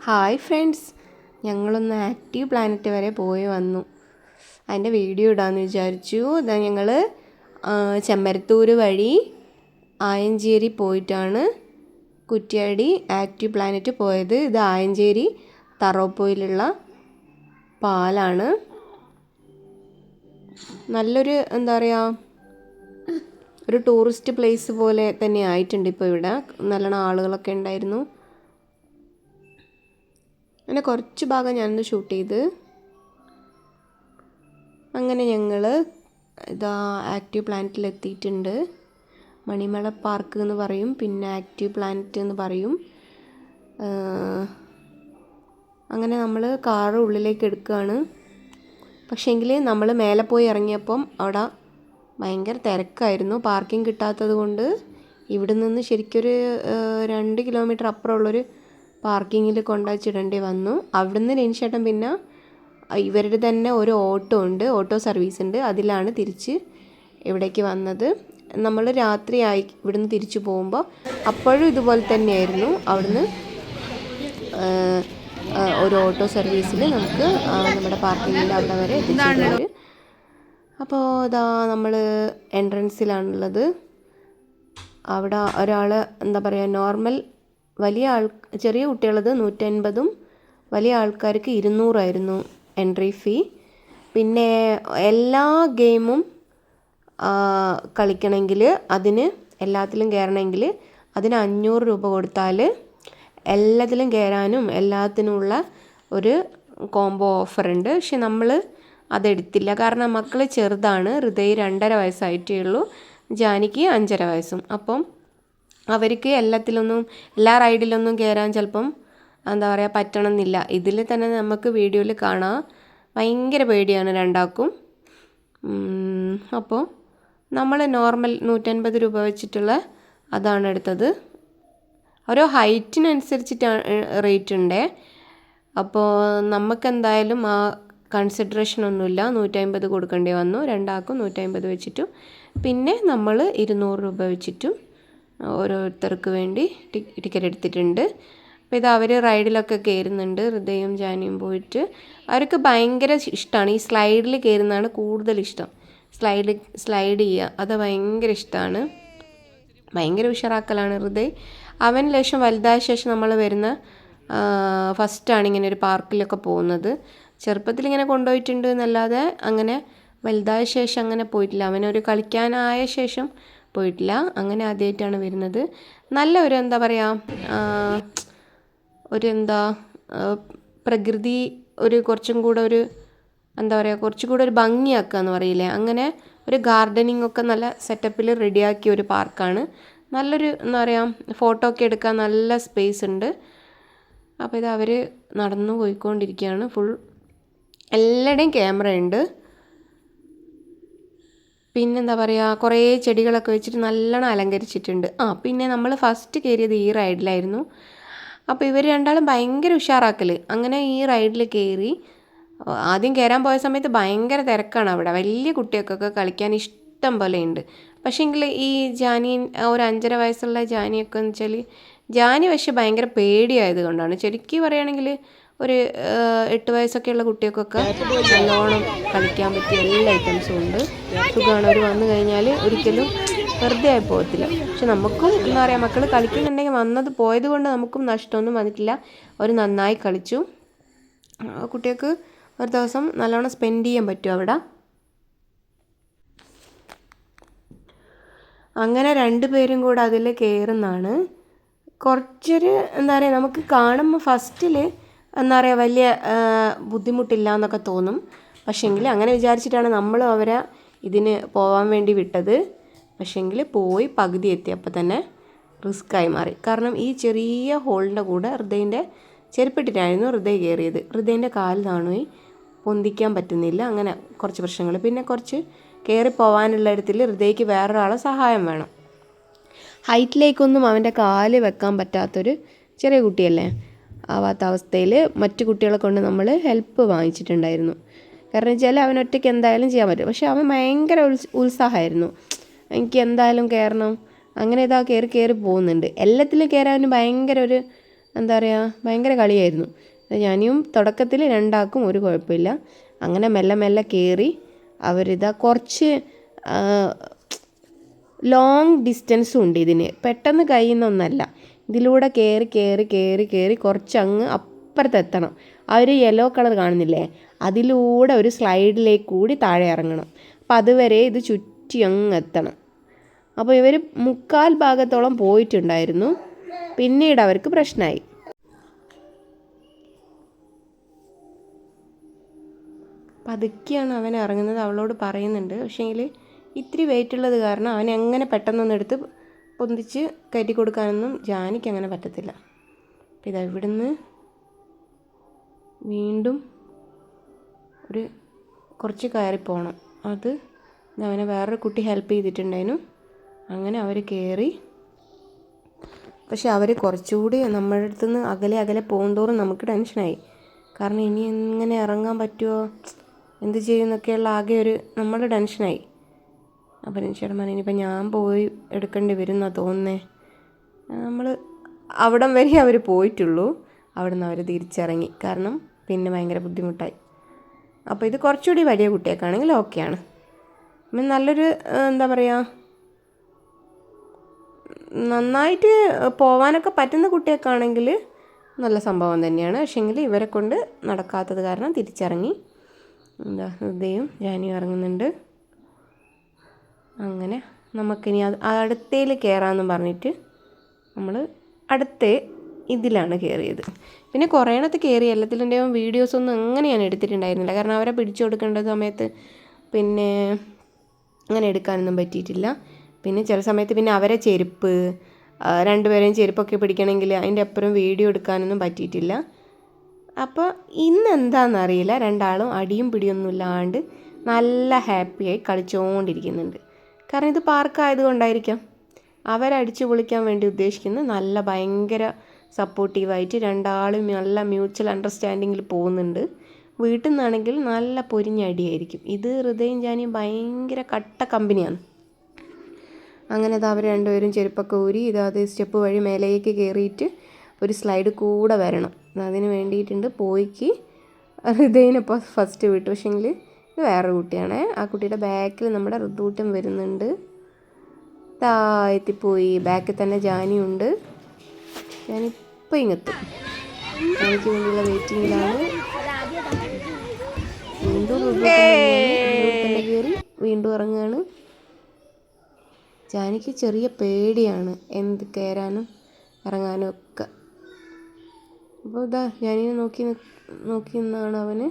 Hi friends, ഞങ്ങളൊന്ന് active planet വരെ പോയി വന്നു. അതിൻ്റെ വീഡിയോ ഇടാമെന്ന് വിചാരിച്ചു. ഇതാ ഞങ്ങൾ ചെമ്മരത്തൂർ വഴി ആയഞ്ചേരി പോയിട്ടാണ് കുറ്റ്യാടി ആക്റ്റീവ് പ്ലാനറ്റ് പോയത്. ഇത് ആയഞ്ചേരി തറോപ്പോയിലുള്ള പാലാണ്. നല്ലൊരു എന്താ പറയുക, ഒരു ടൂറിസ്റ്റ് പ്ലേസ് പോലെ തന്നെ ആയിട്ടുണ്ട് ഇപ്പോൾ. ഇവിടെ നല്ലോണം ആളുകളൊക്കെ ഉണ്ടായിരുന്നു. അങ്ങനെ കുറച്ച് ഭാഗം ഞാനൊന്ന് ഷൂട്ട് ചെയ്ത്. അങ്ങനെ ഞങ്ങൾ ഇതാ ആക്റ്റീവ് പ്ലാനറ്റിൽ എത്തിയിട്ടുണ്ട്. മണിമല പാർക്ക് എന്ന് പറയും, പിന്നെ ആക്റ്റീവ് പ്ലാനറ്റ് എന്ന് പറയും. അങ്ങനെ നമ്മൾ കാറ് ഉള്ളിലേക്ക് എടുക്കുകയാണ്. പക്ഷേങ്കിൽ നമ്മൾ മേലെ പോയി ഇറങ്ങിയപ്പം അവിടെ ഭയങ്കര തിരക്കായിരുന്നു. പാർക്കിംഗ് കിട്ടാത്തത് കൊണ്ട് ഇവിടെ നിന്ന് ശരിക്കൊരു 2 കിലോമീറ്റർ അപ്പുറമുള്ളൊരു പാർക്കിങ്ങിൽ കൊണ്ടുവച്ചിടേണ്ടി വന്നു. അവിടുന്ന് രഞ്ജേട്ടൻ പിന്നെ ഇവരുടെ തന്നെ ഒരു ഓട്ടോ ഉണ്ട്, ഓട്ടോ സർവീസ് ഉണ്ട്, അതിലാണ് തിരിച്ച് ഇവിടേക്ക് വന്നത്. നമ്മൾ രാത്രിയായി ഇവിടുന്ന് തിരിച്ചു പോകുമ്പോൾ അപ്പോഴും ഇതുപോലെ തന്നെയായിരുന്നു. അവിടുന്ന് ഒരു ഓട്ടോ സർവീസിൽ നമുക്ക് നമ്മുടെ പാർക്കിങ്ങിൻ്റെ അവിടെ വരെ എത്തിച്ചിട്ടുണ്ട്. അപ്പോൾ ഇതാ നമ്മൾ എൻട്രൻസിലാണുള്ളത്. അവിടെ ഒരാൾ എന്താ പറയുക, നോർമൽ വലിയ ചെറിയ കുട്ടികളത് 150, വലിയ ആൾക്കാർക്ക് 200 എൻട്രി ഫീ. പിന്നെ എല്ലാ ഗെയിമും കളിക്കണമെങ്കിൽ എല്ലാത്തിലും കയറണമെങ്കിൽ അതിന് 500 രൂപ കൊടുത്താൽ എല്ലാത്തിലും കയറാനും എല്ലാത്തിനുമുള്ള ഒരു കോംബോ ഓഫറുണ്ട്. പക്ഷെ നമ്മൾ അതെടുത്തില്ല, കാരണം മക്കൾ ചെറുതാണ്. ഹൃദയ് 2.5 വയസ്സായിട്ടേ ഉള്ളൂ, ജാനിക്ക് 5.5 വയസ്സും. അപ്പം അവർക്ക് എല്ലാ റൈഡിലൊന്നും കയറാൻ ചിലപ്പം എന്താ പറയുക പറ്റണമെന്നില്ല. ഇതിൽ തന്നെ നമുക്ക് വീഡിയോയിൽ കാണാം, ഭയങ്കര പേടിയാണ് രണ്ടാൾക്കും. അപ്പോൾ നമ്മൾ നോർമൽ 150 രൂപ വെച്ചിട്ടുള്ള അതാണ് എടുത്തത്. ഓരോ ഹൈറ്റിനനുസരിച്ചിട്ടാണ് റേറ്റ് ഉണ്ട്. അപ്പോൾ നമുക്കെന്തായാലും ആ കൺസിഡറേഷൻ ഒന്നുമില്ല, 150 കൊടുക്കേണ്ടി വന്നു. രണ്ടാൾക്കും 150 വെച്ചിട്ടും പിന്നെ നമ്മൾ 200 രൂപ വെച്ചിട്ടും ഓരോരുത്തർക്ക് വേണ്ടി ടിക്കറ്റ് എടുത്തിട്ടുണ്ട്. അപ്പോൾ ഇത് അവർ റൈഡിലൊക്കെ കയറുന്നുണ്ട്, ഹൃദയും ജാനിയും പോയിട്ട്. അവർക്ക് ഭയങ്കര ഇഷ്ടമാണ്, ഈ സ്ലൈഡിൽ കയറുന്നതാണ് കൂടുതൽ ഇഷ്ടം. സ്ലൈഡ് ചെയ്യുക അത് ഭയങ്കര ഇഷ്ടമാണ്, ഭയങ്കര ഉഷാറാക്കലാണ് ഹൃദയ്. അവൻ ലക്ഷം വലുതായ ശേഷം നമ്മൾ വരുന്ന ഫസ്റ്റാണ് ഇങ്ങനെ ഒരു പാർക്കിലൊക്കെ പോകുന്നത്. ചെറുപ്പത്തിൽ ഇങ്ങനെ കൊണ്ടുപോയിട്ടുണ്ട് എന്നല്ലാതെ അങ്ങനെ വലുതായ ശേഷം അങ്ങനെ പോയിട്ടില്ല. അവനൊരു കളിക്കാനായ ശേഷം പോയിട്ടില്ല, അങ്ങനെ ആദ്യമായിട്ടാണ് വരുന്നത്. നല്ല ഒരു എന്താ പറയുക, പ്രകൃതി കുറച്ചും കൂടെ കുറച്ചും കൂടെ ഒരു ഭംഗിയാക്കുക എന്ന് പറയില്ലേ, അങ്ങനെ ഒരു ഗാർഡനിങ് ഒക്കെ നല്ല സെറ്റപ്പിൽ റെഡിയാക്കിയ ഒരു പാർക്കാണ്. നല്ലൊരു എന്താ പറയുക, ഫോട്ടോ ഒക്കെ എടുക്കാൻ നല്ല സ്പേസ് ഉണ്ട്. അപ്പോൾ ഇത് അവർ നടന്നു പോയിക്കൊണ്ടിരിക്കുകയാണ്. എല്ലായിടെയും ക്യാമറ ഉണ്ട്. പിന്നെന്താ പറയുക, കുറേ ചെടികളൊക്കെ വെച്ചിട്ട് നല്ലോണം അലങ്കരിച്ചിട്ടുണ്ട്. പിന്നെ നമ്മൾ ഫസ്റ്റ് കയറിയത് ഈ റൈഡിലായിരുന്നു. അപ്പോൾ ഇവർ രണ്ടാളും ഭയങ്കര ഉഷാറാക്കൽ. അങ്ങനെ ഈ റൈഡിൽ കയറി. ആദ്യം കയറാൻ പോയ സമയത്ത് ഭയങ്കര തിരക്കാണ് അവിടെ, വലിയ കുട്ടികൾക്കൊക്കെ കളിക്കാൻ ഇഷ്ടം പോലെ ഉണ്ട്. പക്ഷേങ്കിൽ ഈ ഒരു 5.5 വയസ്സുള്ള ജാനിയൊക്കെ എന്ന് വെച്ചാൽ ജാനി പക്ഷേ ഭയങ്കര പേടിയായത് കൊണ്ടാണ്. ശരിക്കും പറയുകയാണെങ്കിൽ ഒരു 8 വയസ്സൊക്കെയുള്ള കുട്ടികൾക്കൊക്കെ നല്ലോണം കളിക്കാൻ പറ്റിയ എല്ലാ ഐറ്റംസും ഉണ്ട്. സുഖമാണ്. അവർ വന്നു കഴിഞ്ഞാൽ ഒരിക്കലും വെറുതെ ആയി പോകത്തില്ല. പക്ഷെ നമുക്കും എന്താ പറയുക, മക്കൾ കളിക്കുന്നുണ്ടെങ്കിൽ പോയത് കൊണ്ട് നമുക്കും നഷ്ടമൊന്നും വന്നിട്ടില്ല. അവർ നന്നായി കളിച്ചു. കുട്ടികൾക്ക് ഒരു ദിവസം നല്ലോണം സ്പെൻഡ് ചെയ്യാൻ പറ്റും അവിടെ. അങ്ങനെ 2 പേരും കൂടെ അതിൽ കയറുന്നതാണ്. കുറച്ചൊരു എന്താ പറയുക, നമുക്ക് കാണുമ്പോൾ ഫസ്റ്റിൽ എന്താ പറയുക വലിയ ബുദ്ധിമുട്ടില്ല എന്നൊക്കെ തോന്നും. പക്ഷേങ്കിൽ അങ്ങനെ വിചാരിച്ചിട്ടാണ് നമ്മൾ അവരെ ഇതിന് പോകാൻ വേണ്ടി വിട്ടത്. പക്ഷേങ്കിൽ പോയി പകുതി എത്തിയപ്പോൾ തന്നെ റിസ്ക്കായി മാറി. കാരണം ഈ ചെറിയ ഹോളിൻ്റെ കൂടെ ഹൃദയൻ്റെ ചെരുപ്പിട്ടിട്ടായിരുന്നു ഹൃദയ കയറിയത്. ഹൃദയൻ്റെ കാല് താണുപോയി, പൊന്തിക്കാൻ പറ്റുന്നില്ല. അങ്ങനെ കുറച്ച് പ്രശ്നങ്ങൾ. പിന്നെ കുറച്ച് കയറി പോകാനുള്ള ഇടത്തിൽ ഹൃദയക്ക് വേറൊരാളെ സഹായം വേണം. ഹൈറ്റിലേക്കൊന്നും അവൻ്റെ കാല് വെക്കാൻ പറ്റാത്തൊരു ചെറിയ കുട്ടിയല്ലേ, ആവാത്ത അവസ്ഥയിൽ മറ്റു കുട്ടികളെ കൊണ്ട് നമ്മൾ ഹെൽപ്പ് വാങ്ങിച്ചിട്ടുണ്ടായിരുന്നു. കാരണം വെച്ചാൽ അവൻ ഒറ്റയ്ക്ക് എന്തായാലും ചെയ്യാൻ പറ്റും. പക്ഷെ അവൻ ഭയങ്കര ഉത്സാഹമായിരുന്നു, എനിക്ക് എന്തായാലും കയറണം. അങ്ങനെ കയറി പോകുന്നുണ്ട്. എല്ലാത്തിലും കയറാൻ ഭയങ്കര ഒരു എന്താ പറയുക ഭയങ്കര കളിയായിരുന്നു. ഞാനും തുടക്കത്തിൽ രണ്ടാൾക്കും ഒരു കുഴപ്പമില്ല. അങ്ങനെ മെല്ലെ മെല്ലെ കയറി അവരിതാ കുറച്ച് ലോങ് ഡിസ്റ്റൻസും ഉണ്ട് ഇതിന്, പെട്ടെന്ന് കഴിയുന്നൊന്നല്ല. ഇതിലൂടെ കയറി കയറി കയറി കയറി കുറച്ചങ്ങ് അപ്പുറത്തെത്തണം. ആ ഒരു യെല്ലോ കളർ കാണുന്നില്ലേ, അതിലൂടെ ഒരു സ്ലൈഡിലേക്ക് കൂടി താഴെ ഇറങ്ങണം. അപ്പം അതുവരെ ഇത് ചുറ്റി അങ്ങ് എത്തണം. അപ്പോൾ ഇവർ 3/4 ഭാഗത്തോളം പോയിട്ടുണ്ടായിരുന്നു. പിന്നീട് അവർക്ക് പ്രശ്നമായി. പതുക്കെയാണ് അവൻ ഇറങ്ങുന്നത്, അവളോട് പറയുന്നുണ്ട്. പക്ഷേങ്കിൽ ഇത്തിരി വെയിറ്റ് ഉള്ളത് കാരണം അവൻ എങ്ങനെ പെട്ടെന്നൊന്നും എടുത്ത് പൊന്തിച്ച് കയറ്റി കൊടുക്കാനൊന്നും ജാനിക്ക് അങ്ങനെ പറ്റത്തില്ല. അപ്പം ഇതാ ഇവിടുന്ന് വീണ്ടും കുറച്ച് കയറി പോകണം. അത് അവനെ വേറൊരു കുട്ടി ഹെൽപ്പ് ചെയ്തിട്ടുണ്ടായിരുന്നു. അങ്ങനെ അവർ കയറി. പക്ഷെ അവർ കുറച്ചുകൂടി നമ്മുടെ അടുത്ത് നിന്ന് അകലെ അകലെ പോകുന്തോറും നമുക്ക് ടെൻഷനായി. കാരണം ഇനി എങ്ങനെ ഇറങ്ങാൻ പറ്റുമോ, എന്ത് ചെയ്യുമെന്നൊക്കെയുള്ള ആകെ നമ്മൾ ടെൻഷനായി. അപ്പം ചേട്ടൻ പറഞ്ഞു ഇനിയിപ്പോൾ ഞാൻ പോയി എടുക്കേണ്ടി വരും എന്നാണ് തോന്നുന്നത്. നമ്മൾ അവിടം വരെ അവർ പോയിട്ടുള്ളൂ. അവിടെ നിന്ന് അവർ തിരിച്ചിറങ്ങി. കാരണം പിന്നെ ഭയങ്കര ബുദ്ധിമുട്ടായി. അപ്പോൾ ഇത് കുറച്ചുകൂടി വലിയ കുട്ടിയൊക്കെ ആണെങ്കിൽ ഓക്കെയാണ്. പിന്നെ നല്ലൊരു എന്താ പറയുക നന്നായിട്ട് പോവാനൊക്കെ പറ്റുന്ന കുട്ടിയൊക്കെ ആണെങ്കിൽ നല്ല സംഭവം തന്നെയാണ്. പക്ഷേങ്കിൽ ഇവരെ കൊണ്ട് നടക്കാത്തത് കാരണം തിരിച്ചിറങ്ങി. എന്താ ഹൃദയം ജാനിയും ഇറങ്ങുന്നുണ്ട്. അങ്ങനെ നമുക്കിനി അടുത്തയിൽ കയറാമെന്ന് പറഞ്ഞിട്ട് നമ്മൾ അടുത്ത ഇതിലാണ് കയറിയത്. പിന്നെ കുറേ എണ്ണത്ത് കയറി. എല്ലാത്തിൻ്റെയും വീഡിയോസൊന്നും അങ്ങനെ ഞാൻ എടുത്തിട്ടുണ്ടായിരുന്നില്ല. കാരണം അവരെ പിടിച്ചു കൊടുക്കേണ്ട സമയത്ത് പിന്നെ അങ്ങനെ എടുക്കാനൊന്നും പറ്റിയിട്ടില്ല. പിന്നെ ചില സമയത്ത് പിന്നെ അവരെ ചെരുപ്പ്, രണ്ടുപേരെയും ചെരുപ്പൊക്കെ പിടിക്കണമെങ്കിൽ അതിൻ്റെ അപ്പുറം വീഡിയോ എടുക്കാനൊന്നും പറ്റിയിട്ടില്ല. അപ്പോൾ ഇന്ന് എന്താണെന്നറിയില്ല, രണ്ടാളും അടിയും പിടിയൊന്നും ഇല്ലാണ്ട് നല്ല ഹാപ്പിയായി കളിച്ചുകൊണ്ടിരിക്കുന്നുണ്ട്. കാരണം ഇത് പാർക്കായതുകൊണ്ടായിരിക്കാം. അവരടിച്ചു പൊളിക്കാൻ വേണ്ടി ഉദ്ദേശിക്കുന്നത് നല്ല ഭയങ്കര സപ്പോർട്ടീവായിട്ട് രണ്ടാളും നല്ല മ്യൂച്വൽ അണ്ടർസ്റ്റാൻഡിങ്ങിൽ പോകുന്നുണ്ട്. വീട്ടിൽ നിന്നാണെങ്കിൽ നല്ല പൊരിഞ്ഞടിയായിരിക്കും. ഇത് ഹൃദയം ജാനിയും ഭയങ്കര കട്ട കമ്പനിയാണ്. അങ്ങനെ അത് അവർ രണ്ടുപേരും ചെരുപ്പൊക്കെ ഊരി ഇതാത് സ്റ്റെപ്പ് വഴി മേലേക്ക് കയറിയിട്ട് ഒരു സ്ലൈഡ് കൂടെ വരണം. അതിന് വേണ്ടിയിട്ടുണ്ട്. പോയിക്ക് ഹൃദയനിപ്പോൾ ഫസ്റ്റ് വിട്ടു. പക്ഷേങ്കിൽ ഇത് വേറൊരു കുട്ടിയാണ്. ആ കുട്ടിയുടെ ബാക്കിൽ നമ്മുടെ ഋതുകൂട്ടം വരുന്നുണ്ട്. എത്തിപ്പോയി. ബാക്കിൽ തന്നെ ജാനിയുണ്ട്. ഞാനിപ്പോൾ ഇങ്ങെത്തും. ജാനിക്ക് വേണ്ടിയുള്ള വെയിറ്റിങ്ങിലാണ്. വീണ്ടും ഋതുകൂട്ടം കയറി വീണ്ടും ഇറങ്ങുകയാണ്. ജാനിക്ക് ചെറിയ പേടിയാണ് എന്ത് കയറാനും ഇറങ്ങാനും ഒക്കെ. അപ്പോൾ ഇതാ ജാനിനെ നോക്കി നിന്നാണ് അവന്.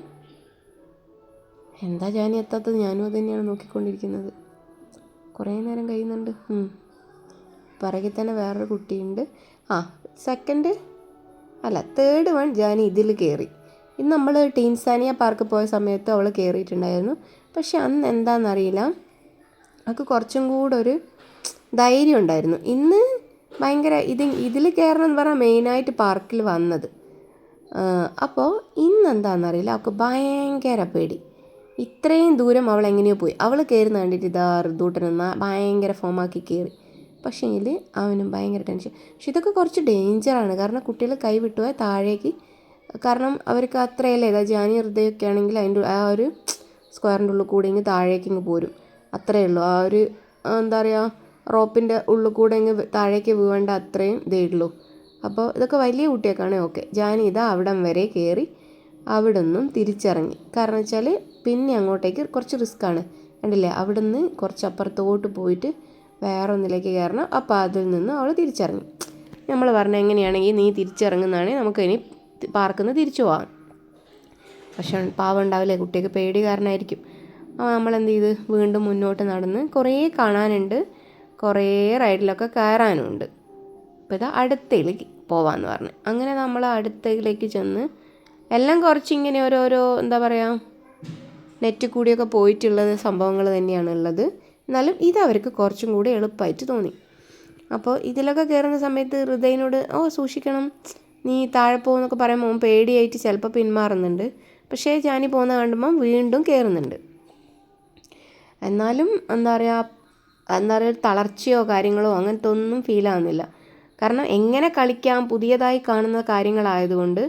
എന്താ ജാനി എത്താത്തത്? ഞാനും അത് തന്നെയാണ് നോക്കിക്കൊണ്ടിരിക്കുന്നത്. കുറേ നേരം കഴിയുന്നുണ്ട്. പിറകിൽ തന്നെ വേറൊരു കുട്ടിയുണ്ട്. തേർഡ് വൺ ജാനി ഇതിൽ കയറി. ഇന്ന് നമ്മൾ ടീൻസാനിയ പാർക്ക് പോയ സമയത്ത് അവൾ കയറിയിട്ടുണ്ടായിരുന്നു. പക്ഷെ അന്ന് എന്താണെന്നറിയില്ല, അവൾക്ക് കുറച്ചും കൂടെ ഒരു ധൈര്യം ഉണ്ടായിരുന്നു. ഇന്ന് ഭയങ്കര ഇതിൽ കയറണം എന്ന് പറഞ്ഞാൽ മെയിനായിട്ട് പാർക്കിൽ വന്നത്. അപ്പോൾ ഇന്നെന്താണെന്നറിയില്ല, അവൾക്ക് ഭയങ്കര പേടി. ഇത്രയും ദൂരം അവൾ എങ്ങനെയോ പോയി. അവൾ കയറുന്ന കണ്ടിട്ട് ഇതാ ഋതുട്ടനെന്ന ഭയങ്കര ഫോമാക്കി കയറി. പക്ഷേങ്കിൽ അവനും ഭയങ്കര ടെൻഷൻ. പക്ഷെ ഇതൊക്കെ കുറച്ച് ഡേഞ്ചറാണ്. കാരണം കുട്ടികൾ കൈ വിട്ടുപോയാൽ താഴേക്ക്, കാരണം അവർക്ക് അത്രയല്ലേ, ഇതാ ജാനി ഹൃദയമൊക്കെ ആണെങ്കിൽ അതിൻ്റെ ആ ഒരു സ്ക്വയറിൻ്റെ ഉള്ളിൽ കൂടി ഇങ്ങ് താഴേക്ക് ഇങ്ങ് പോരും. അത്രയേ ഉള്ളൂ. ആ ഒരു എന്താ പറയുക റോപ്പിൻ്റെ ഉള്ളിൽ കൂടെ ഇങ്ങ് താഴേക്ക് വീഴേണ്ട അത്രയും ഇതേ ഉള്ളൂ. അപ്പോൾ ഇതൊക്കെ വലിയ കുട്ടിയൊക്കെയാണ് ഓക്കെ. ജാനി ഇതാ അവിടം വരെ കയറി അവിടെ നിന്നും തിരിച്ചിറങ്ങി. കാരണം വെച്ചാൽ പിന്നെ അങ്ങോട്ടേക്ക് കുറച്ച് റിസ്ക്കാണ്. കണ്ടില്ലേ, അവിടെ നിന്ന് കുറച്ച് അപ്പുറത്തോട്ട് പോയിട്ട് വേറെ ഒന്നിലേക്ക് കയറണം. അപ്പോൾ അതിൽ നിന്ന് അവൾ തിരിച്ചിറങ്ങി. നമ്മൾ പറഞ്ഞ എങ്ങനെയാണെങ്കിൽ നീ തിരിച്ചിറങ്ങുന്നതാണെങ്കിൽ നമുക്കിനി പാർക്കിൽ നിന്ന് തിരിച്ചു പോകാം. പക്ഷെ പാവം ഉണ്ടാവില്ലേ, കുട്ടിക്ക് പേടി കാരണമായിരിക്കും. നമ്മളെന്ത് ചെയ്ത് വീണ്ടും മുന്നോട്ട് നടന്ന് കുറേ കാണാനുണ്ട്, കുറേ റൈഡിലൊക്കെ കയറാനുണ്ട്. അപ്പോൾ ഇതാ അടുത്തയിലേക്ക് പോവാമെന്ന് പറഞ്ഞു. അങ്ങനെ നമ്മൾ അടുത്തയിലേക്ക് ചെന്ന് എല്ലാം കുറച്ചിങ്ങനെ ഓരോരോ എന്താ പറയുക നെറ്റ് കൂടിയൊക്കെ പോയിട്ടുള്ള സംഭവങ്ങൾ തന്നെയാണ് ഉള്ളത്. എന്നാലും ഇത് അവർക്ക് കുറച്ചും കൂടി എളുപ്പമായിട്ട് തോന്നി. അപ്പോൾ ഇതിലൊക്കെ കയറുന്ന സമയത്ത് ഹൃദയനോട് സൂക്ഷിക്കണം, നീ താഴെ പോകുന്നൊക്കെ പറയുമ്പോൾ പേടിയായിട്ട് ചിലപ്പോൾ പിന്മാറുന്നുണ്ട്. പക്ഷേ ജാനി പോകുന്ന കാണുമ്പം വീണ്ടും കയറുന്നുണ്ട്. എന്നാലും എന്താ പറയുക തളർച്ചയോ കാര്യങ്ങളോ അങ്ങനത്തെ ഒന്നും ഫീൽ ആവുന്നില്ല. കാരണം എങ്ങനെ കളിക്കാം, പുതിയതായി കാണുന്ന കാര്യങ്ങളായതുകൊണ്ട്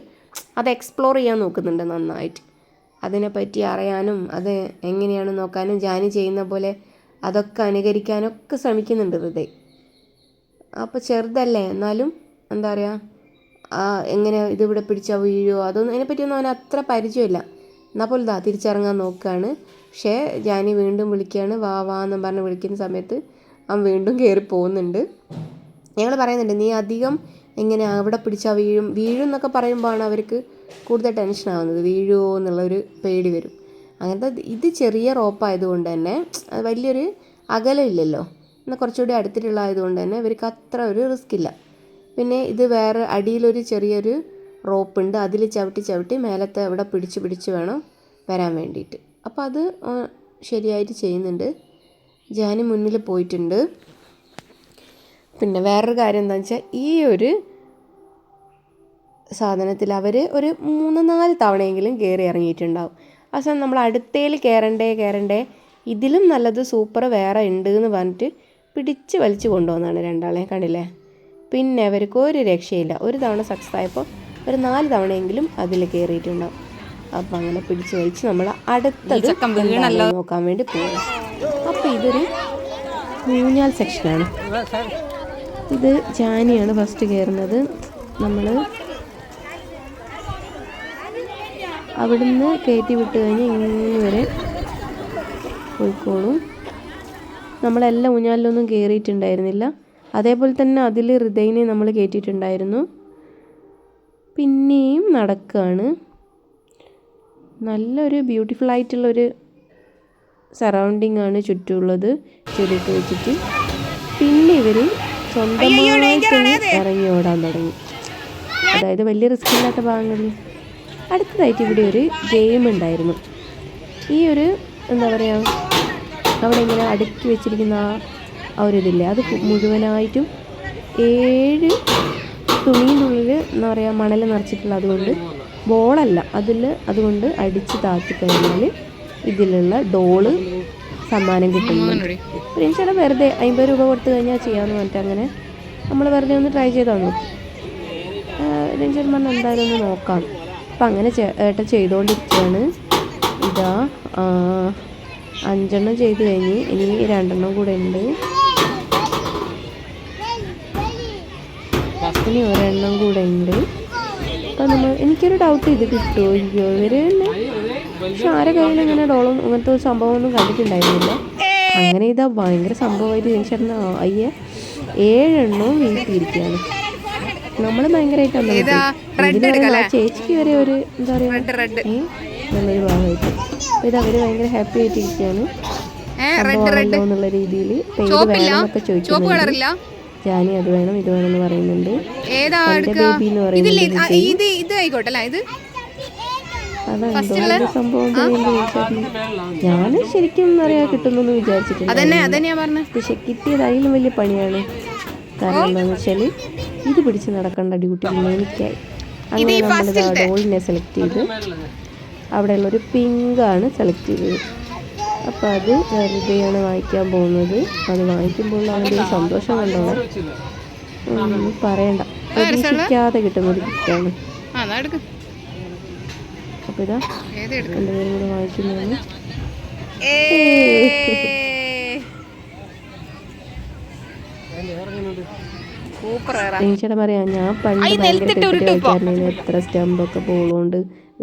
അത് എക്സ്പ്ലോർ ചെയ്യാൻ നോക്കുന്നുണ്ട് നന്നായിട്ട്. അതിനെപ്പറ്റി അറിയാനും അത് എങ്ങനെയാണ് നോക്കാനും ജാനി ചെയ്യുന്ന പോലെ അതൊക്കെ അനുകരിക്കാനൊക്കെ ശ്രമിക്കുന്നുണ്ട് ഹൃദയ്. അപ്പോൾ ചെറുതല്ലേ, എന്നാലും എന്താ പറയുക, എങ്ങനെ ഇതിവിടെ പിടിച്ചാൽ വീഴുമോ അതൊന്നും അതിനെപ്പറ്റിയൊന്നും അവന് അത്ര പരിചയമില്ല. എന്നാൽ പോലും തിരിച്ചിറങ്ങാൻ നോക്കുകയാണ്. പക്ഷേ ജാനി വീണ്ടും വിളിക്കുകയാണ്, വാ വാ എന്നും പറഞ്ഞ് വിളിക്കുന്ന സമയത്ത് അവൻ വീണ്ടും കയറി പോകുന്നുണ്ട്. ഞങ്ങൾ പറയുന്നുണ്ട്, നീ അധികം എങ്ങനെ അവിടെ പിടിച്ചാൽ വീഴും എന്നൊക്കെ പറയുമ്പോഴാണ് അവർക്ക് കൂടുതൽ ടെൻഷനാകുന്നത്. വീഴുമോ എന്നുള്ളൊരു പേടി വരും. അങ്ങനത്തെ ഇത് ചെറിയ റോപ്പായതുകൊണ്ട് തന്നെ വലിയൊരു അകലമില്ലല്ലോ, എന്നാൽ കുറച്ചുകൂടി അടുത്തിട്ടുള്ളതായതുകൊണ്ട് തന്നെ ഇവർക്ക് അത്ര ഒരു റിസ്ക് ഇല്ല. പിന്നെ ഇത് വേറെ അടിയിലൊരു ചെറിയൊരു റോപ്പുണ്ട്, അതിൽ ചവിട്ടി മേലത്തെ അവിടെ പിടിച്ച് വേണം വരാൻ വേണ്ടിയിട്ട്. അപ്പോൾ അത് ശരിയായിട്ട് ചെയ്യുന്നുണ്ട്. ജാനി മുന്നിൽ പോയിട്ടുണ്ട്. പിന്നെ വേറൊരു കാര്യം എന്താണെന്ന് വെച്ചാൽ, ഈ ഒരു സാധനത്തിൽ അവർ ഒരു 3-4 തവണയെങ്കിലും കയറി ഇറങ്ങിയിട്ടുണ്ടാവും. ആ സമയം നമ്മൾ അടുത്തേൽ കയറണ്ടേ ഇതിലും നല്ലത് സൂപ്പർ വേറെ ഉണ്ട് എന്ന് പറഞ്ഞിട്ട് പിടിച്ച് വലിച്ച് കൊണ്ടുവന്നാണ് രണ്ടാളെ, കണ്ടില്ലേ. പിന്നെ അവർക്ക് ഒരു രക്ഷയില്ല. ഒരു തവണ സക്സസ് ആയപ്പോൾ ഒരു 4 തവണയെങ്കിലും അതിൽ കയറിയിട്ടുണ്ടാവും. അപ്പം അങ്ങനെ പിടിച്ച് വലിച്ച് നമ്മൾ അടുത്തത് നോക്കാൻ വേണ്ടി പോകും. അപ്പോൾ ഇതൊരു ഊഞ്ഞാൽ സെക്ഷനാണ്. ഇത് ജാനിയാണ് ഫസ്റ്റ് കയറുന്നത്. നമ്മൾ അവിടുന്ന് കയറ്റി വിട്ട് കഴിഞ്ഞ് ഇങ്ങനെ വരെ പോയിക്കോളും. നമ്മളെല്ലാം ഊഞ്ഞാലിലൊന്നും കയറിയിട്ടുണ്ടായിരുന്നില്ല. അതേപോലെ തന്നെ അതിൽ ഹൃദയിനെ നമ്മൾ കയറ്റിയിട്ടുണ്ടായിരുന്നു. പിന്നെയും നടക്കുകയാണ്. നല്ലൊരു ബ്യൂട്ടിഫുൾ ആയിട്ടുള്ളൊരു സറൗണ്ടിങ് ആണ് ചുറ്റുമുള്ളത്, ചെടിയിട്ട് വെച്ചിട്ട്. പിന്നെ ഇവർ സ്വന്തമായിട്ട് ഇറങ്ങി ഓടാൻ തുടങ്ങി, അതായത് വലിയ റിസ്ക് ഇല്ലാത്ത ഭാഗങ്ങളിൽ. അടുത്തതായിട്ട് ഇവിടെ ഒരു ഗെയിം ഉണ്ടായിരുന്നു. ഈ ഒരു എന്താ പറയുക, അവിടെ ഇങ്ങനെ അടുക്കി വെച്ചിരിക്കുന്ന ആ ഒരു ഇതില്ലേ, അത് മുഴുവനായിട്ടും 7 തുണീൻ്റെ ഉള്ളിൽ എന്താ പറയുക മണൽ നിറച്ചിട്ടുള്ള, അതുകൊണ്ട് ബോളല്ല അതുകൊണ്ട് അടിച്ച് താത്തി കഴിഞ്ഞാൽ ഇതിലുള്ള ഡോള് സമ്മാനം കിട്ടുന്നുണ്ട്. പ്രിൻസേട്ടൻ വെറുതെ 50 രൂപ കൊടുത്തു കഴിഞ്ഞാൽ ചെയ്യാമെന്ന് പറഞ്ഞിട്ട് അങ്ങനെ നമ്മൾ വെറുതെ ഒന്ന് ട്രൈ ചെയ്താൽ നോക്കി. പ്രിൻസേട്ടൻ പറഞ്ഞാൽ എന്തായാലും ഒന്ന് നോക്കാം. അപ്പം അങ്ങനെ ഏട്ടൻ ചെയ്തുകൊണ്ടിരിക്കുകയാണ്. ഇതാ 5 എണ്ണം ചെയ്ത് കഴിഞ്ഞ് ഇനി 2 എണ്ണം കൂടെ ഉണ്ട്. ഇനി 1 എണ്ണം കൂടെ ഉണ്ട്. അപ്പം എനിക്കൊരു ഡൗട്ട്, ഇത് കിട്ടുമോ ഇല്ലയോ ഇവർ തന്നെ. പക്ഷെ ആരെ കയ്യിൽ ഇങ്ങനെ ഡോളും അങ്ങനത്തെ ഒരു സംഭവമൊന്നും കണ്ടിട്ടുണ്ടായിരുന്നില്ല. അങ്ങനെ ഇതാ ഭയങ്കര സംഭവമായിട്ട് ജനിച്ചേട്ടൻ 7 എണ്ണവും വീട്ടിയിരിക്കുകയാണ്. നമ്മൾ ഭയങ്കരമായിട്ട് ചേച്ചിക്ക് വരെ ഒരു എന്താ പറയുക നല്ലൊരു ഭാഗമായിട്ട്. അപ്പോൾ ഇത് അവർ ഭയങ്കര ഹാപ്പി ആയിട്ടിരിക്കുകയാണ് സംഭവമാണല്ലോ എന്നുള്ള രീതിയിൽ. പേര് വേണമെന്നൊക്കെ ചോദിക്കുന്നുണ്ട്. ജാനി അത് വേണം ഇത് വേണം എന്ന് പറയുന്നുണ്ട്. എൻ്റെ ബേബി എന്ന് പറയുന്നത് അതെന്തോ സംഭവം ഞാൻ ശരിക്കും അറിയാൻ കിട്ടുന്നു വിചാരിച്ചിട്ടുണ്ട്. പക്ഷെ കിട്ടിയത് അതിലും വലിയ പണിയാണ്. കാരണം എന്താണെന്ന് വെച്ചാൽ ഇത് പിടിച്ച് നടക്കേണ്ട ഡ്യൂട്ടി എനിക്കായി. അങ്ങനെ നമ്മളിത് ഡോളിനെ സെലക്ട് ചെയ്ത് അവിടെയുള്ളൊരു പിങ്കാണ് സെലക്ട് ചെയ്തത്. അപ്പോൾ അത് ഹൃദയാണ് വാങ്ങിക്കാൻ പോകുന്നത്. അത് വാങ്ങിക്കുമ്പോൾ അതിൻ്റെ ഒരു സന്തോഷം കണ്ടോളാം പറയണ്ട, പ്രതീക്ഷിക്കാതെ കിട്ടുന്നൊരു ഗിഫ്റ്റാണ്. അപ്പോൾ ഇതാ രണ്ടുപേരും കൂടെ വാങ്ങിക്കുന്നതാണ്. ചേച്ചിയുടെ പറയാം, ഞാൻ പണ്ട് ഭയങ്കര ക്രിക്കറ്റ് കളിക്കാരനായിരുന്നു, എത്ര സ്റ്റമ്പൊക്കെ ബോളുകൊണ്ട്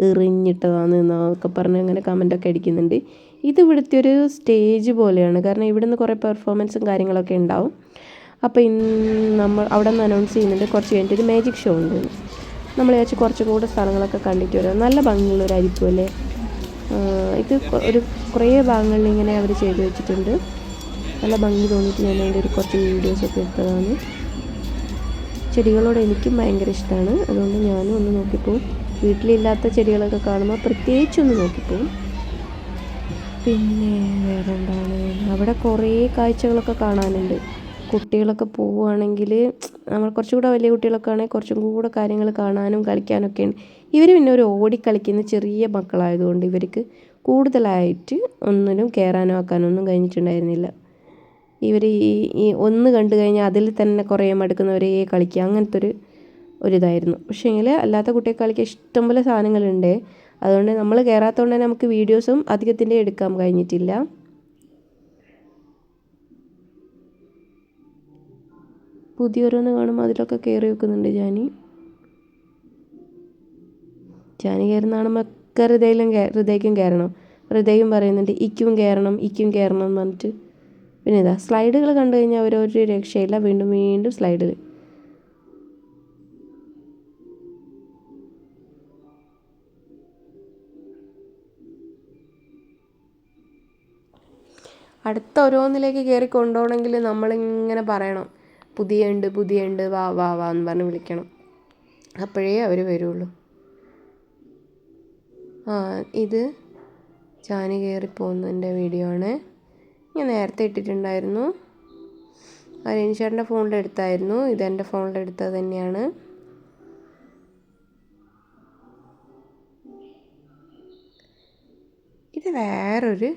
എറിഞ്ഞിട്ടതാണ് എന്നൊക്കെ പറഞ്ഞ് അങ്ങനെ കമൻറ്റൊക്കെ അടിക്കുന്നുണ്ട്. ഇത് ഇവിടുത്തെ ഒരു സ്റ്റേജ് പോലെയാണ്. കാരണം ഇവിടെ നിന്ന് കുറേ പെർഫോമൻസും കാര്യങ്ങളൊക്കെ ഉണ്ടാവും. അപ്പോൾ നമ്മൾ അവിടെ നിന്ന് അനൗൺസ് ചെയ്യുന്നുണ്ട് കുറച്ച് കഴിഞ്ഞിട്ട് ഒരു മാജിക് ഷോ ഉണ്ട്. നമ്മൾ വിചാരിച്ച് കുറച്ചും കൂടെ സ്ഥലങ്ങളൊക്കെ കണ്ടിട്ട് വരാം. നല്ല ഭംഗിയുള്ളൊരു അരിപ്പല്ലേ. ഇത് കുറേ ഭാഗങ്ങളിൽ ഇങ്ങനെ അവർ ചെയ്ത് വെച്ചിട്ടുണ്ട്. നല്ല ഭംഗി തോന്നിയിട്ട് ഞാൻ അതിൻ്റെ കുറച്ച് വീഡിയോസൊക്കെ എടുത്തതാണ്. ചെടികളോട് എനിക്കും ഭയങ്കര ഇഷ്ടമാണ്. അതുകൊണ്ട് ഞാനും ഒന്ന് നോക്കിപ്പോവും. വീട്ടിലില്ലാത്ത ചെടികളൊക്കെ കാണുമ്പോൾ പ്രത്യേകിച്ചൊന്ന് നോക്കിപ്പോവും. പിന്നെ വേറെ എന്താണ്, അവിടെ കുറേ കാഴ്ചകളൊക്കെ കാണാനുണ്ട്. കുട്ടികളൊക്കെ പോവുകയാണെങ്കിൽ, നമ്മൾ കുറച്ചുകൂടെ വലിയ കുട്ടികളൊക്കെ ആണെങ്കിൽ കുറച്ചും കൂടെ കാര്യങ്ങൾ കാണാനും കളിക്കാനൊക്കെയാണ്. ഇവർ പിന്നെ ഒരു ഓടിക്കളിക്കുന്ന ചെറിയ മക്കളായതുകൊണ്ട് ഇവർക്ക് കൂടുതലായിട്ട് ഒന്നിനും കയറാനോ ആക്കാനോ ഒന്നും കഴിഞ്ഞിട്ടുണ്ടായിരുന്നില്ല. ഇവർ ഈ ഒന്ന് കണ്ടു കഴിഞ്ഞാൽ അതിൽ തന്നെ കുറേ മടുക്കുന്നവരെ കളിക്കുക, അങ്ങനത്തെ ഒരിതായിരുന്നു. പക്ഷേങ്കിൽ അല്ലാത്ത കുട്ടിയെ കളിക്കാൻ ഇഷ്ടംപോലെ സാധനങ്ങളുണ്ട്. അതുകൊണ്ട് നമ്മൾ കയറാത്തതുകൊണ്ട് തന്നെ നമുക്ക് വീഡിയോസും അധികത്തിൻ്റെ എടുക്കാൻ കഴിഞ്ഞിട്ടില്ല. പുതിയോരോന്ന് കാണുമ്പോൾ അതിലൊക്കെ കയറി വെക്കുന്നുണ്ട് ജാനി കയറുന്ന കാണുമ്പോൾ ഒക്കെ ഹൃദയക്കും കയറണം. ഹൃദയം പറയുന്നുണ്ട് ഇക്കും കയറണം എന്ന് പറഞ്ഞിട്ട്. പിന്നെ ഇതാ സ്ലൈഡുകൾ കണ്ടു കഴിഞ്ഞാൽ അവരൊരു രക്ഷയില്ല, വീണ്ടും വീണ്ടും സ്ലൈഡിൽ. അടുത്ത ഓരോന്നിലേക്ക് കയറി കൊണ്ടുപോകണമെങ്കിൽ നമ്മളിങ്ങനെ പറയണം, പുതിയുണ്ട് വാ വാ വാ എന്ന് പറഞ്ഞ് വിളിക്കണം, അപ്പോഴേ അവർ വരുള്ളൂ. ഇത് ജാനി കയറിപ്പോകുന്നതിൻ്റെ വീഡിയോ ആണ്. ഞാൻ നേരത്തെ ഇട്ടിട്ടുണ്ടായിരുന്നു. അനീഷേട്ടൻ്റെ ഫോണിൽ എടുത്തായിരുന്നു. ഇതെൻ്റെ ഫോണിൽ എടുത്തത് തന്നെയാണ്. ഇത് വേറൊരു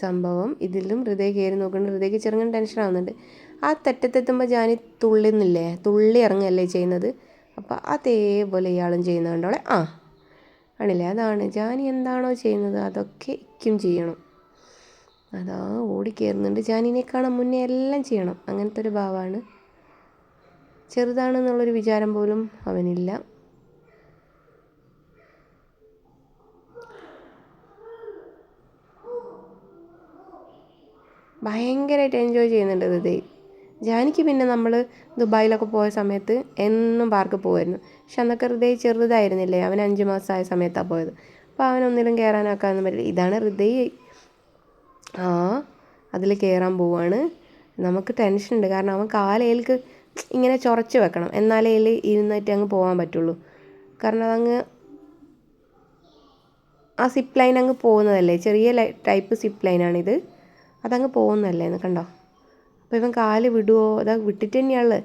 സംഭവം. ഇതിലും ഹൃദയ കയറി നോക്കുന്നുണ്ട്. ഹൃദയക്ക് ചെറുങ്ങനെ ടെൻഷൻ ആവുന്നുണ്ട്. ആ തെറ്റത്തെത്തുമ്പോൾ ജാനി തുള്ളി ഇറങ്ങുകയല്ലേ ചെയ്യുന്നത്. അപ്പോൾ അതേപോലെ ഇയാളും ചെയ്യുന്നത് കണ്ടോളെ. ആണില്ലേ, അതാണ് ജാനി എന്താണോ ചെയ്യുന്നത് അതൊക്കെ ഇക്കും ചെയ്യണം. അതാ ഓടിക്കയറുന്നുണ്ട്. ജാനിനെ കാണാൻ മുന്നേ എല്ലാം ചെയ്യണം, അങ്ങനത്തെ ഒരു ഭാവമാണ്. ചെറുതാണെന്നുള്ളൊരു വിചാരം പോലും അവനില്ല. ഭയങ്കരമായിട്ട് എൻജോയ് ചെയ്യുന്നുണ്ട് ഹൃദയ്. ജാനിക്ക് പിന്നെ നമ്മൾ ദുബായിലൊക്കെ പോയ സമയത്ത് എന്നും പാർക്ക് പോകുമായിരുന്നു. പക്ഷെ അന്നൊക്കെ ഹൃദയ് ചെറുതായിരുന്നില്ലേ, അവൻ 5 മാസമായ സമയത്താണ് പോയത്. അപ്പോൾ അവനൊന്നിലും കയറാനാക്കാനൊന്നും പറ്റില്ല. ഇതാണ് ഹൃദയ്. അതിൽ കയറാൻ പോവാണ്. നമുക്ക് ടെൻഷനുണ്ട്, കാരണം അവൻ കാലേൽക്ക് ഇങ്ങനെ ചുരച്ച് വെക്കണം, എന്നാലേ ഇരുന്നിട്ട് അങ്ങ് പോകാൻ പറ്റുള്ളൂ. കാരണം അതങ്ങ് ആ സിപ്പ് ലൈൻ അങ്ങ് പോകുന്നതല്ലേ, ചെറിയ ടൈപ്പ് സിപ്പ് ലൈനാണിത്. അതങ്ങ് പോകുന്നതല്ലേ എന്ന് കണ്ടോ. അപ്പോൾ ഇവൻ കാല് വിടുമോ, അതാ വിട്ടിട്ട് തന്നെയാള്,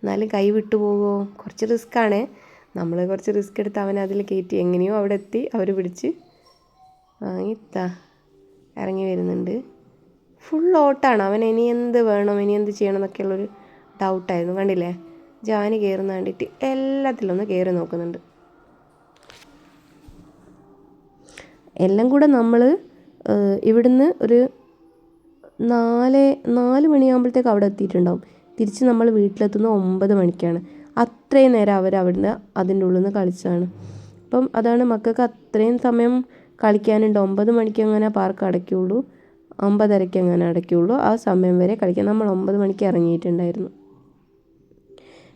എന്നാലും കൈ വിട്ടു പോകുമോ, കുറച്ച് റിസ്ക്കാണ്. നമ്മൾ കുറച്ച് റിസ്ക് എടുത്ത് അവൻ അതിൽ കയറ്റി. എങ്ങനെയോ അവിടെ എത്തി. അവർ പിടിച്ച് ഇറങ്ങി വരുന്നുണ്ട്. ഫുൾ ഓട്ടാണ് അവൻ. ഇനി എന്ത് വേണം, ഇനി എന്ത് ചെയ്യണം എന്നൊക്കെയുള്ളൊരു ഡൗട്ടായിരുന്നു. കണ്ടില്ലേ, ജാനി കയറുന്ന കണ്ടിട്ട് എല്ലാത്തിലും ഒന്ന് കയറി നോക്കുന്നുണ്ട്. എല്ലാം കൂടെ നമ്മൾ ഇവിടുന്ന് ഒരു 4 മണിയാകുമ്പോഴത്തേക്ക് അവിടെ എത്തിയിട്ടുണ്ടാവും. തിരിച്ച് നമ്മൾ വീട്ടിലെത്തുന്നത് 9 മണിക്കാണ്. അത്രയും നേരം അവിടുന്ന് അതിൻ്റെ ഉള്ളിൽ നിന്ന് കളിച്ചതാണ്. അപ്പം അതാണ് മക്കൾക്ക് അത്രയും സമയം കളിക്കാനുണ്ട്. 9 മണിക്ക് അങ്ങനെ പാർക്ക് അടയ്ക്കുള്ളൂ, 9:30 അങ്ങനെ അടയ്ക്കുള്ളൂ. ആ സമയം വരെ കളിക്കാൻ നമ്മൾ 9 മണിക്ക് ഇറങ്ങിയിട്ടുണ്ടായിരുന്നു.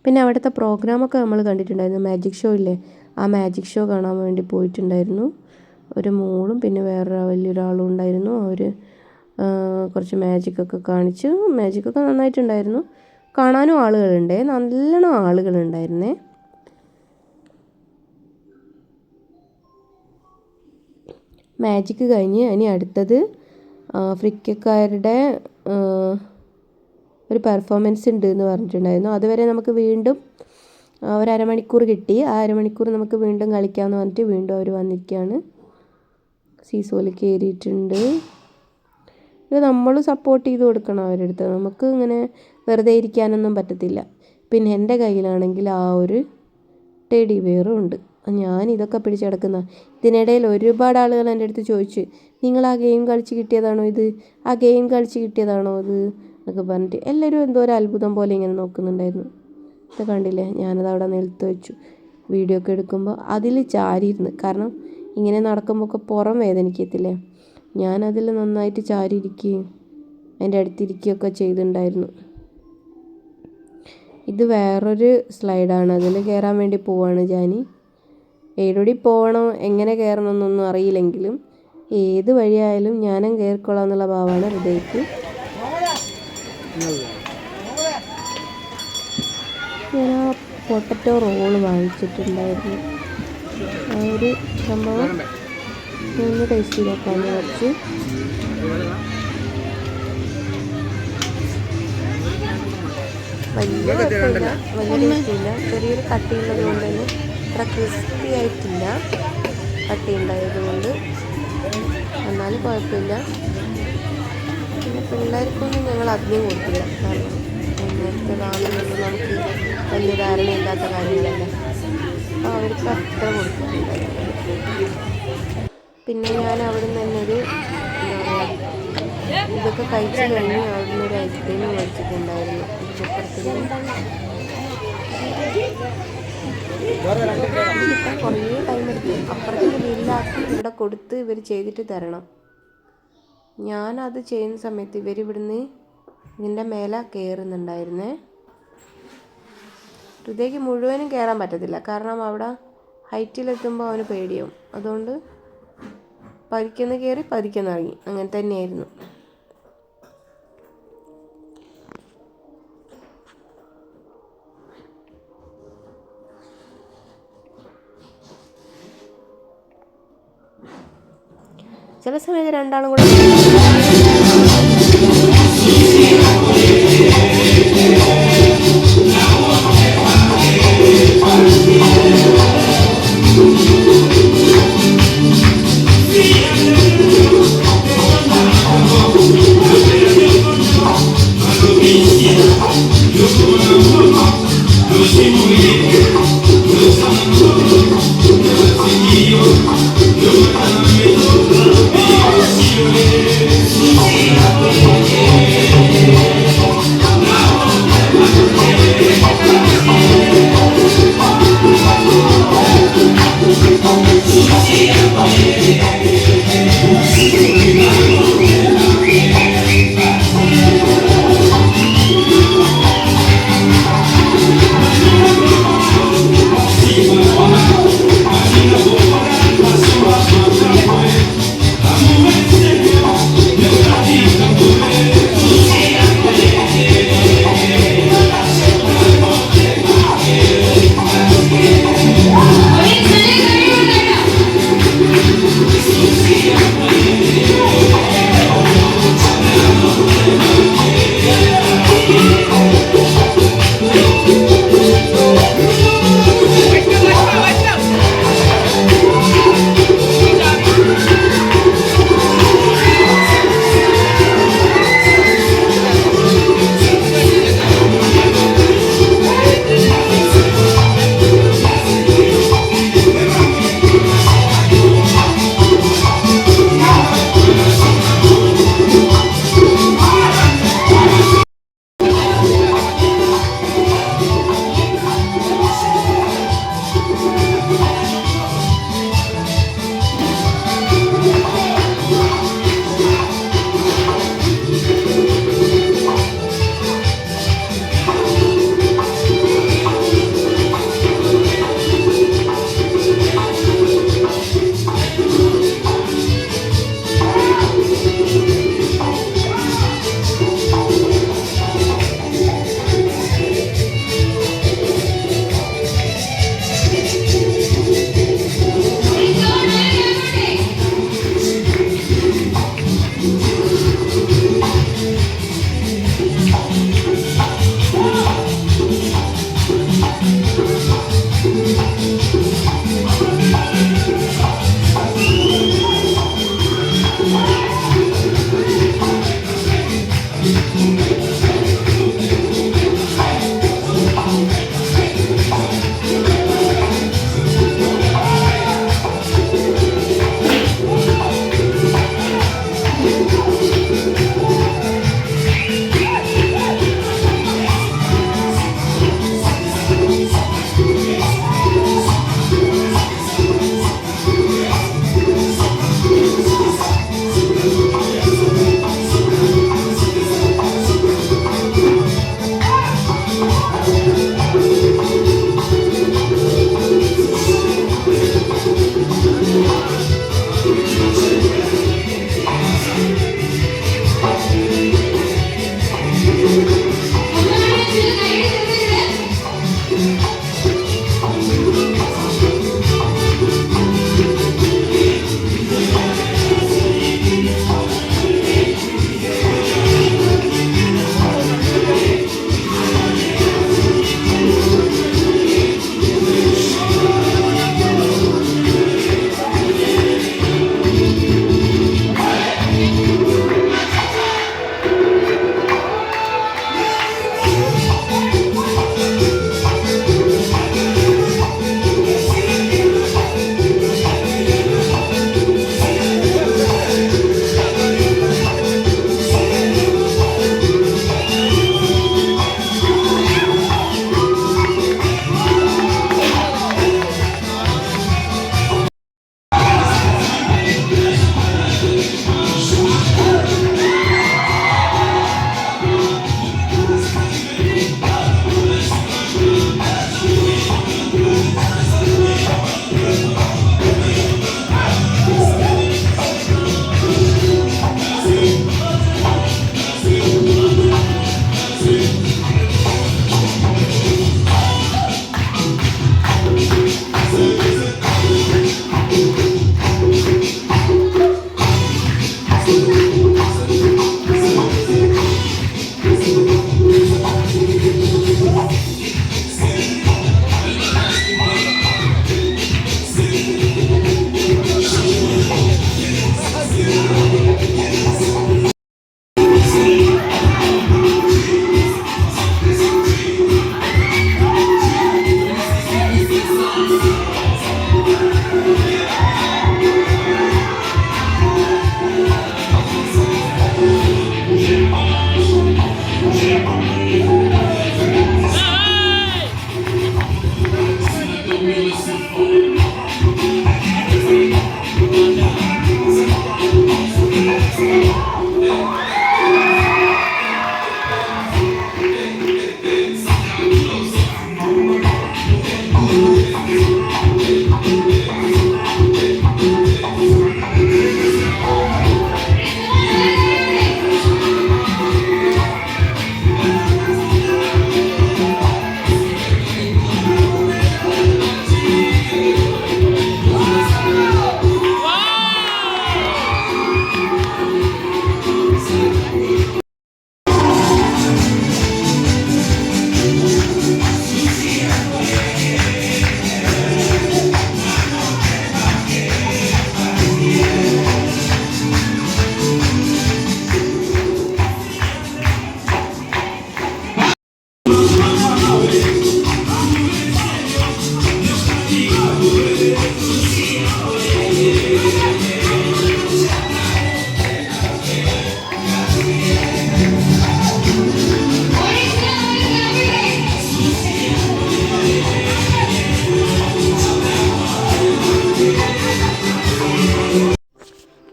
പിന്നെ അവിടുത്തെ പ്രോഗ്രാമൊക്കെ നമ്മൾ കണ്ടിട്ടുണ്ടായിരുന്നു. മാജിക് ഷോ ഇല്ലേ, ആ മാജിക് ഷോ കാണാൻ വേണ്ടി പോയിട്ടുണ്ടായിരുന്നു. ഒരു മോളും പിന്നെ വേറൊരു വലിയൊരാളും ഉണ്ടായിരുന്നു. അവർ കുറച്ച് മാജിക്കൊക്കെ കാണിച്ചു. മാജിക്കൊക്കെ നന്നായിട്ടുണ്ടായിരുന്നു. കാണാനും ആളുകളുണ്ട്, നല്ലോണം ആളുകളുണ്ടായിരുന്നേ. മാജിക്ക് കഴിഞ്ഞ് ഇനി അടുത്തത് ആഫ്രിക്കക്കാരുടെ ഒരു പെർഫോമൻസ് ഉണ്ട് എന്ന് പറഞ്ഞിട്ടുണ്ടായിരുന്നു. അതുവരെ നമുക്ക് വീണ്ടും ഒരു അരമണിക്കൂർ കിട്ടി. ആ അരമണിക്കൂർ നമുക്ക് വീണ്ടും കളിക്കാമെന്ന് പറഞ്ഞിട്ട് വീണ്ടും അവർ വന്നിരിക്കുകയാണ്. സീസോയിൽ കയറിയിട്ടുണ്ട്. ഇത് നമ്മൾ സപ്പോർട്ട് ചെയ്ത് കൊടുക്കണം അവരുടെ അടുത്ത്. നമുക്ക് ഇങ്ങനെ വെറുതെ ഇരിക്കാനൊന്നും പറ്റത്തില്ല. പിന്നെ എൻ്റെ കയ്യിലാണെങ്കിൽ ആ ഒരു ടെഡി ബിയറും ഉണ്ട്. ഞാൻ ഇതൊക്കെ പിടിച്ചെടുക്കുന്ന ഇതിനിടയിൽ ഒരുപാട് ആളുകൾ എൻ്റെ അടുത്ത് ചോദിച്ചു, നിങ്ങൾ ആ ഗെയിം കളിച്ച് കിട്ടിയതാണോ ഇത്, ആ ഗെയിം കളിച്ച് കിട്ടിയതാണോ ഇത് എന്നൊക്കെ പറഞ്ഞിട്ട് എല്ലാവരും എന്തോ ഒരു അത്ഭുതം പോലെ ഇങ്ങനെ നോക്കുന്നുണ്ടായിരുന്നു. ഇത് കണ്ടില്ലേ, ഞാനത് അവിടെ നിലത്ത് വെച്ചു. വീഡിയോ ഒക്കെ എടുക്കുമ്പോൾ അതിൽ ചാരിയിരുന്നു. കാരണം ഇങ്ങനെ നടക്കുമ്പോൾ ഒക്കെ പുറം വേദനിക്കത്തില്ലേ, ഞാനതിൽ നന്നായിട്ട് ചാരിയിരിക്കുകയും അതിൻ്റെ അടുത്തിരിക്കുകയൊക്കെ ചെയ്തിട്ടുണ്ടായിരുന്നു. ഇത് വേറൊരു സ്ലൈഡാണ്. അതിൽ കയറാൻ വേണ്ടി പോവാണ് ജാനി. ഏടോടി പോകണം, എങ്ങനെ കയറണം എന്നൊന്നും അറിയില്ലെങ്കിലും ഏത് വഴിയായാലും ഞാനും കയറിക്കൊള്ളാം എന്നുള്ള ഭാവമാണ് ഹൃദയക്ക്. ഞാൻ ആ പൊട്ടറ്റോ റോള് വാങ്ങിച്ചിട്ടുണ്ടായിരുന്നു. ആ ഒരു സംഭവം ഒന്ന് ടേസ്റ്റ് ചെയ്ത് നോക്കാമെന്ന് വെച്ച്. വലിയ കുഴപ്പമില്ല, വലിയ ടേസ്റ്റില്ല. ചെറിയൊരു കട്ടിയുള്ളത് കൊണ്ട് തന്നെ അത്ര ക്രിസ്പി ആയിട്ടില്ല, കട്ടി ഉണ്ടായത് കൊണ്ട്. എന്നാലും കുഴപ്പമില്ല. പിള്ളേർക്കൊന്നും ഞങ്ങൾ അധികം കൊടുക്കില്ല. കാരണം നേരത്തേതാണെന്നൊന്നും നമുക്ക് വലിയ ധാരണയില്ലാത്ത കാര്യങ്ങളല്ലേ. അപ്പോൾ അവർക്ക് അത്ര കൊടുത്തിട്ടുണ്ടായിരുന്നു. പിന്നെ ഞാൻ അവിടെ നിന്ന് തന്നെ ഒരു ഇതൊക്കെ കഴിച്ച് കഴിഞ്ഞ് അവിടെ നിന്ന് ഒരു ഐസ്ക്രീം മേടിച്ചിട്ടുണ്ടായിരുന്നു. കിട്ടാൻ കുറേ ടൈം എടുക്കും. അപ്പുറത്തേക്ക് ബില്ലാക്കി ഇവിടെ കൊടുത്ത് ഇവർ ചെയ്തിട്ട് തരണം. ഞാനത് ചെയ്യുന്ന സമയത്ത് ഇവരിവിടുന്ന് ഇതിൻ്റെ മേലെ കയറുന്നുണ്ടായിരുന്നേ. ഹൃദയക്ക് മുഴുവനും കയറാൻ പറ്റത്തില്ല. കാരണം അവിടെ ഹൈറ്റിലെത്തുമ്പോൾ അവന് പേടിയാവും. അതുകൊണ്ട് പതിക്കുന്ന കയറി പതിക്കുന്ന ഇറങ്ങി. അങ്ങനെ തന്നെയായിരുന്നു. ചില സമയത്ത് രണ്ടാളും കൂടെ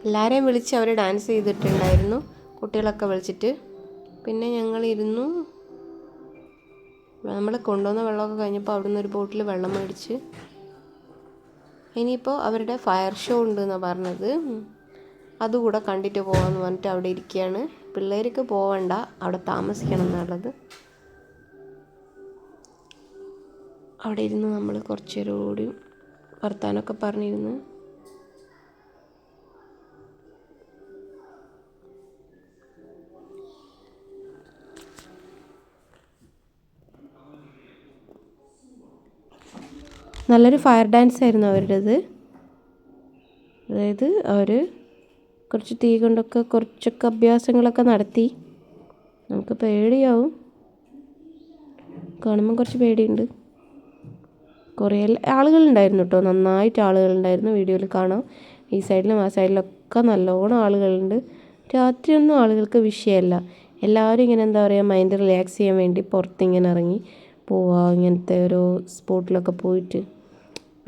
എല്ലാവരെയും വിളിച്ച് അവർ ഡാൻസ് ചെയ്തിട്ടുണ്ടായിരുന്നു, കുട്ടികളൊക്കെ വിളിച്ചിട്ട്. പിന്നെ ഞങ്ങളിരുന്നു. നമ്മൾ കൊണ്ടുവന്ന വെള്ളമൊക്കെ കഴിഞ്ഞപ്പോൾ അവിടെ നിന്ന് ഒരു ബോട്ടിൽ വെള്ളം മേടിച്ച്. ഇനിയിപ്പോൾ അവരുടെ ഫയർ ഷോ ഉണ്ട് എന്നാണ് പറഞ്ഞത്, അതുകൂടെ കണ്ടിട്ട് പോകാമെന്ന് പറഞ്ഞിട്ട് അവിടെ ഇരിക്കുകയാണ്. പിള്ളേർക്ക് പോവണ്ട, അവിടെ താമസിക്കണം എന്നുള്ളത്. അവിടെ ഇരുന്ന് നമ്മൾ കുറച്ച് നേരം കൂടി വർത്താനമൊക്കെ പറഞ്ഞിരുന്നു. നല്ലൊരു ഫയർ ഡാൻസ് ആയിരുന്നു അവരുടേത്. അതായത് അവർ കുറച്ച് തീ കൊണ്ടൊക്കെ കുറച്ചൊക്കെ അഭ്യാസങ്ങളൊക്കെ നടത്തി. നമുക്ക് പേടിയാവും, കാണുമ്പോൾ കുറച്ച് പേടിയുണ്ട്. കുറേ ആളുകളുണ്ടായിരുന്നു കേട്ടോ, നന്നായിട്ട് ആളുകളുണ്ടായിരുന്നു. വീഡിയോയിൽ കാണാം, ഈ സൈഡിലും ആ സൈഡിലൊക്കെ നല്ലോണം ആളുകളുണ്ട്. രാത്രിയൊന്നും ആളുകൾക്ക് വിഷയമല്ല. എല്ലാവരും ഇങ്ങനെ എന്താ പറയുക, മൈൻഡ് റിലാക്സ് ചെയ്യാൻ വേണ്ടി പുറത്തിങ്ങനെ ഇറങ്ങി പോവുക, ഇങ്ങനത്തെ ഓരോ സ്പോട്ടിലൊക്കെ പോയിട്ട്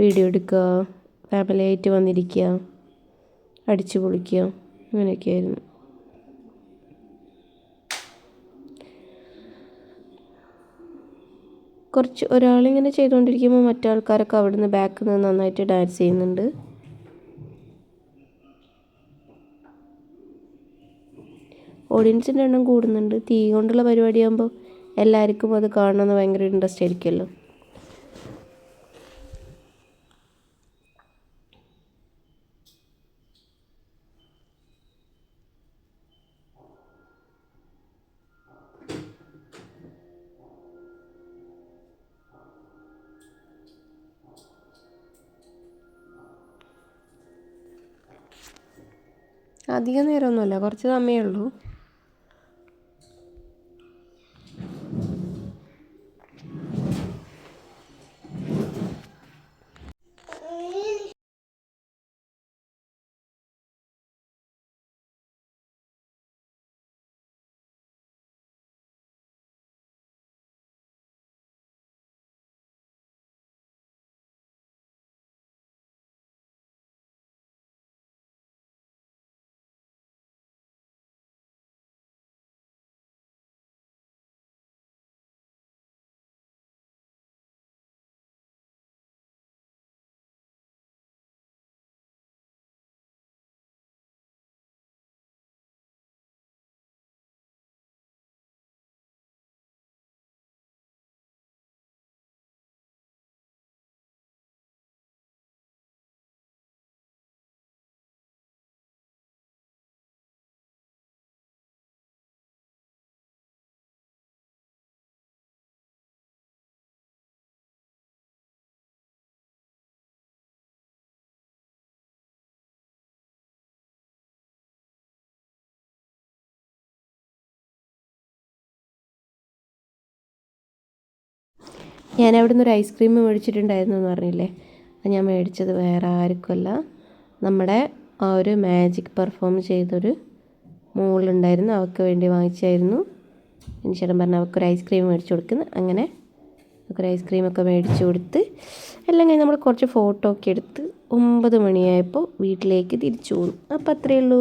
വീഡിയോ എടുക്കുക, ഫാമിലിയായിട്ട് വന്നിരിക്കുക, അടിച്ചു പൊളിക്കുക, അങ്ങനെയൊക്കെയായിരുന്നു. കുറച്ച് ഒരാളിങ്ങനെ ചെയ്തുകൊണ്ടിരിക്കുമ്പോൾ മറ്റാൾക്കാരൊക്കെ അവിടെ നിന്ന് ബാക്കിൽ നിന്ന് നന്നായിട്ട് ഡാൻസ് ചെയ്യുന്നുണ്ട്. ഓഡിയൻസിൻ്റെ എണ്ണം കൂടുന്നുണ്ട്. തീ കൊണ്ടുള്ള പരിപാടിയാകുമ്പോൾ എല്ലാവർക്കും അത് കാണണമെന്ന് ഭയങ്കര ഇൻട്രസ്റ്റ് ആയിരിക്കുമല്ലോ. അധികം നേരമൊന്നുമല്ല, കുറച്ച് സമയമേ ഉള്ളൂ. ഞാൻ അവിടെ നിന്ന് ഒരു ഐസ്ക്രീം മേടിച്ചിട്ടുണ്ടായിരുന്നു എന്ന് പറഞ്ഞില്ലേ, അത് ഞാൻ മേടിച്ചത് വേറെ ആർക്കുമല്ല, നമ്മുടെ ആ ഒരു മാജിക് പെർഫോം ചെയ്തൊരു മോളുണ്ടായിരുന്നു, അവൾക്ക് വേണ്ടി വാങ്ങിച്ചായിരുന്നു. ചേട്ടൻ പറഞ്ഞ അവൾക്കൊരു ഐസ്ക്രീം മേടിച്ച് കൊടുക്കുന്നു. അങ്ങനെ ഒരു ഐസ്ക്രീമൊക്കെ മേടിച്ച് കൊടുത്ത് എല്ലാം കഴിഞ്ഞ് നമ്മൾ കുറച്ച് ഫോട്ടോ ഒക്കെ എടുത്ത് 9 മണിയായപ്പോൾ വീട്ടിലേക്ക് തിരിച്ചു പോന്നു. അപ്പോൾ അത്രയേ ഉള്ളൂ.